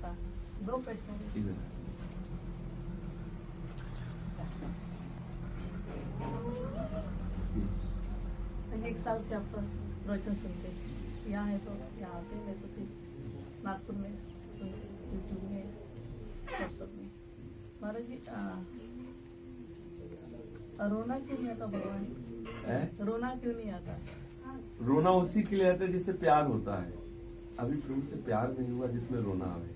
था। 2 प्रश्न हैं। मुझे 1 साल से आपका प्रवचन सुनते, यहाँ है तो यहाँ आते, नहीं तो फिर नागपुर में सुनते, यूट्यूब में, व्हाट्सएप में। महाराज जी, रोना क्यों नहीं आता भगवान? रोना क्यों नहीं आता? रोना उसी के लिए आता है जिससे प्यार होता है। अभी प्रभु से प्यार नहीं हुआ जिसमें रोना आवे।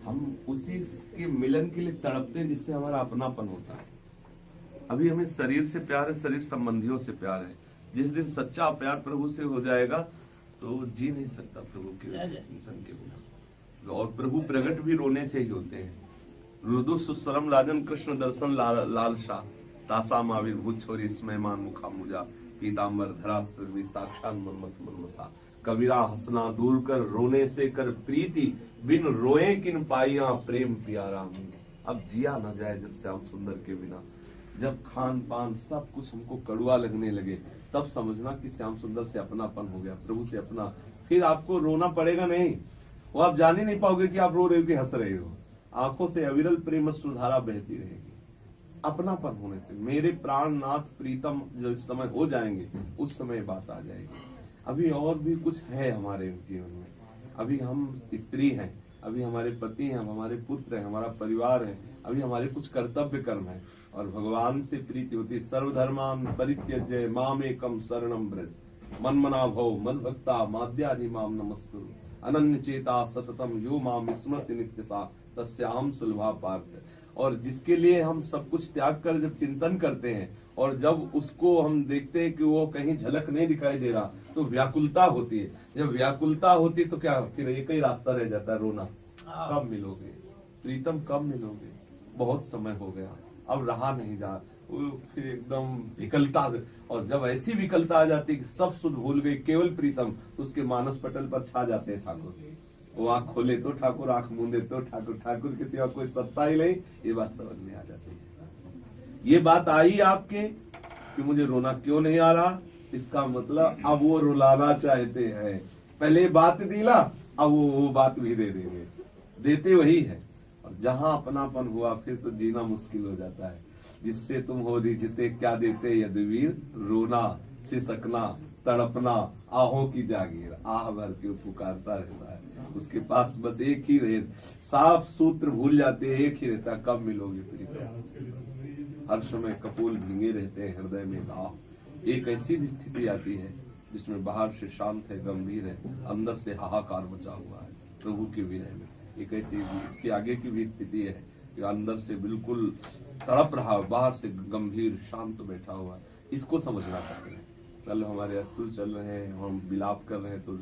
हम उसी के मिलन के लिए तड़पते हैं जिससे हमारा अपनापन होता है। अभी हमें शरीर से प्यार है, शरीर संबंधियों से प्यार है। जिस दिन सच्चा प्यार प्रभु से हो जाएगा तो जी नहीं सकता प्रभु के चिंतन के बिना। और प्रभु प्रकट भी रोने से ही होते हैं। रुदु सुस्वरम राजन कृष्ण दर्शन लालसा तासाम आविर्भूत छोरी स्मयमान मुखा मुजा पीताम्बर धरा साक्षात मन्मथ मन्मथा। कबीरा हंसना दूर कर रोने से कर प्रीति बिन रोए किन पाइया प्रेम प्यारा। अब जिया न जाए जब श्याम सुंदर के बिना। जब खान पान सब कुछ हमको कड़वा लगने लगे तब समझना कि श्याम सुंदर से अपनापन हो गया, प्रभु से अपना। फिर आपको रोना पड़ेगा नहीं, वो आप जान ही नहीं पाओगे कि आप रो रहे हो कि हंस रहे हो। आंखों से अविरल प्रेम सुधारा बहती रहेगी अपनापन होने से। मेरे प्राणनाथ प्रीतम जब इस समय हो जाएंगे उस समय बात आ जाएगी। अभी और भी कुछ है हमारे जीवन में। अभी हम स्त्री हैं, अभी हमारे पति हैं, हमारे पुत्र हैं, हमारा परिवार है, अभी हमारे कुछ कर्तव्य कर्म है और भगवान से प्रीति होती। सर्वधर्मान परित्यज्य मामेकम शरणम ब्रज मनमना भव मद्भक्ता माद्यानि माम नमस्कुरु अनन्य चेता सततम यो माम स्मृति नित्य सा तस्याम सुलभा पार्थ। और जिसके लिए हम सब कुछ त्याग कर जब चिंतन करते हैं और जब उसको हम देखते हैं कि वो कहीं झलक नहीं दिखाई दे रहा तो व्याकुलता होती है। जब व्याकुलता होती तो क्या फिर एक ही रास्ता रह जाता है, रोना। कब मिलोगे प्रीतम, कब मिलोगे? बहुत समय हो गया, अब रहा नहीं जा। फिर एकदम विकलता, और जब ऐसी विकलता आ जाती कि सब सुध भूल गई केवल प्रीतम, तो उसके मानस पटल पर छा जाते हैं ठाकुर। वो आंख खोले तो ठाकुर, आंख मूंदे तो ठाकुर, ठाकुर के सिवा कोई सत्ता ही नहीं। ये बात समझ में आ जाती है। ये बात आई आपके कि मुझे रोना क्यों नहीं आ रहा, इसका मतलब अब वो रुलाना चाहते हैं। पहले बात दिला, अब वो बात भी दे देंगे। देते वही है। और जहां अपनापन हुआ फिर तो जीना मुश्किल हो जाता है। जिससे तुम हो रिझते क्या देते यदुवीर, रोना सिसकना तड़पना आहों की जागीर। आह भर के पुकारता रहता है। उसके पास बस एक ही रहे, साफ सूत्र भूल जाते हैं, एक ही रहता, कब मिलोगे प्रीतम। हर समय कपोल भींगे रहते हैं, हृदय में दाह। एक ऐसी भी स्थिति आती है जिसमें बाहर से शांत है, गंभीर है, अंदर से हाहाकार मचा हुआ है प्रभु के विरह में। एक ऐसी इसके आगे की भी स्थिति है कि अंदर से बिल्कुल तड़प रहा, बाहर से गंभीर शांत बैठा हुआ है। इसको समझना चाहते हैं। कल हमारे अश्रु चल रहे हैं, हम विलाप कर रहे हैं तो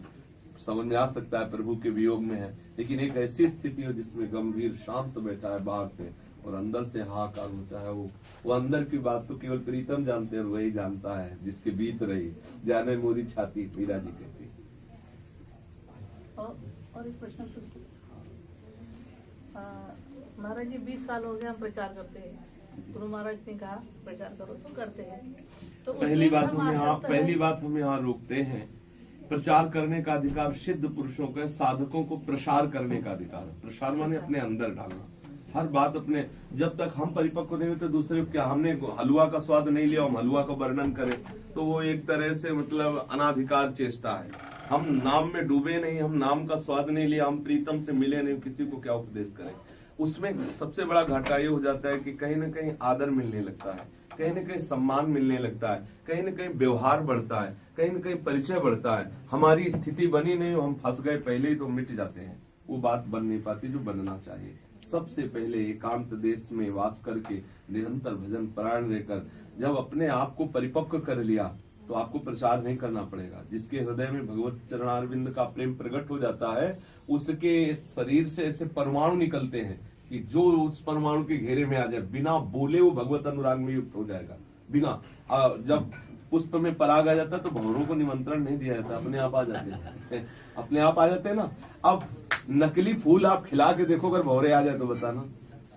समझ में आ सकता है प्रभु के वियोग में है। लेकिन एक ऐसी स्थिति हो जिसमें गंभीर शांत बैठा है बाहर से और अंदर से हाहाकार मचा है। वो अंदर की बात तो केवल प्रीतम जानते हैं और वही जानता है जिसके बीत रही। जाने मोरी छाती, मीरा जी कहती। और एक प्रश्न पूछते महाराज जी, 20 साल हो गए हम प्रचार करते हैं। गुरु महाराज ने कहा प्रचार करो तो करते हैं। तो पहली बात हम यहाँ रोकते हैं। प्रचार करने का अधिकार सिद्ध पुरुषों का, साधकों को प्रसार करने का अधिकार है। प्रसार माने अपने अंदर डालना। हर बात अपने, जब तक हम परिपक्व नहीं होते दूसरे क्या, हमने हलवा का स्वाद नहीं लिया, हम हलवा का वर्णन करें तो वो एक तरह से मतलब अनाधिकार चेष्टा है। हम नाम में डूबे नहीं, हम नाम का स्वाद नहीं लिया, हम प्रीतम से मिले नहीं, किसी को क्या उपदेश करें। उसमें सबसे बड़ा घाटा ये हो जाता है कि कहीं ना कहीं आदर मिलने लगता है, कहीं ना कहीं सम्मान मिलने लगता है, कहीं ना कहीं व्यवहार बढ़ता है, कहीं ना कहीं परिचय बढ़ता है। हमारी स्थिति बनी नहीं, हम फंस गए पहले ही तो मिट जाते हैं। वो बात बन नहीं पाती जो बनना चाहिए। सबसे पहले एकांत देश में वास करके निरंतर भजन परायण रहकर जब अपने आप को परिपक्व कर लिया तो आपको प्रचार नहीं करना पड़ेगा। जिसके हृदय में भगवत चरणारविंद का प्रेम प्रकट हो जाता है उसके शरीर से ऐसे परमाणु निकलते हैं कि जो उस परमाणु के घेरे में आ जाए, बिना बोले वो भगवत अनुराग में युक्त हो जाएगा। बिना जब पुष्प में पराग आ जाता है तो भंवरों को निमंत्रण नहीं दिया जाता, अपने आप आ जाते हैं, अपने आप आ जाते हैं ना। अब नकली फूल आप खिला के देखो, अगर भौरे आ जाए तो बताना।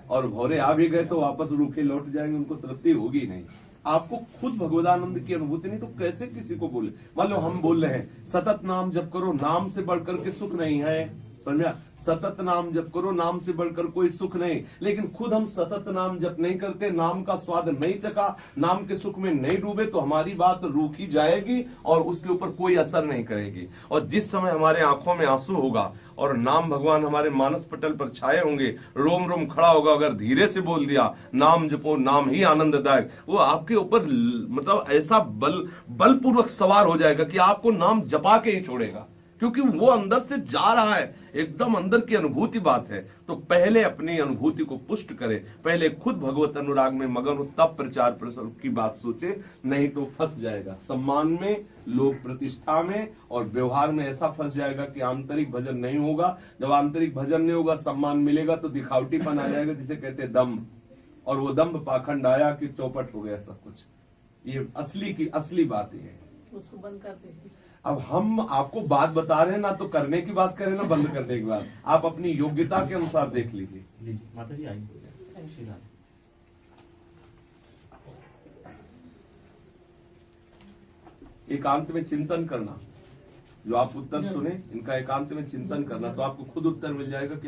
और भौरे आ भी गए तो वापस रूखे लौट जाएंगे, उनको तृप्ति होगी नहीं। आपको खुद भगवदानंद की अनुभूति नहीं तो कैसे किसी को बोले। मान लो हम बोल रहे हैं सतत नाम जप करो, नाम से बढ़कर के सुख नहीं है, समझा? सतत नाम जप करो, नाम से बढ़कर कोई सुख नहीं। लेकिन खुद हम सतत नाम जप नहीं करते, नाम का स्वाद नहीं चखा, नाम के सुख में नहीं डूबे, तो हमारी बात रूखी जाएगी और उसके ऊपर कोई असर नहीं करेगी। और जिस समय हमारे आंखों में आंसू होगा और नाम भगवान हमारे मानस पटल पर छाए होंगे, रोम रोम खड़ा होगा, अगर धीरे से बोल दिया नाम जपो, नाम ही आनंददायक, वो आपके ऊपर मतलब ऐसा बलपूर्वक सवार हो जाएगा कि आपको नाम जपा के ही छोड़ेगा, क्योंकि वो अंदर से जा रहा है, एकदम अंदर की अनुभूति बात है। तो पहले अपनी अनुभूति को पुष्ट करे, पहले खुद भगवत अनुराग में मगन हो, तब प्रचार प्रसार की बात सोचे, नहीं तो फंस जाएगा सम्मान में, लोक प्रतिष्ठा में और व्यवहार में ऐसा फंस जाएगा कि आंतरिक भजन नहीं होगा। जब आंतरिक भजन नहीं होगा, सम्मान मिलेगा तो दिखावटीपन आ जाएगा, जिसे कहते हैं दम्भ, और वो दम्भ पाखंड आया कि चौपट हो गया सब कुछ। ये असली बात ये है। उसको बंद कर देती। अब हम आपको बात बता रहे हैं, ना तो करने की बात करें ना बंद करने की बात, आप अपनी योग्यता के अनुसार देख लीजिए। माता जी आई एकांत में चिंतन करना, जो आप उत्तर सुने इनका एकांत में चिंतन करना, तो आपको खुद उत्तर मिल जाएगा कि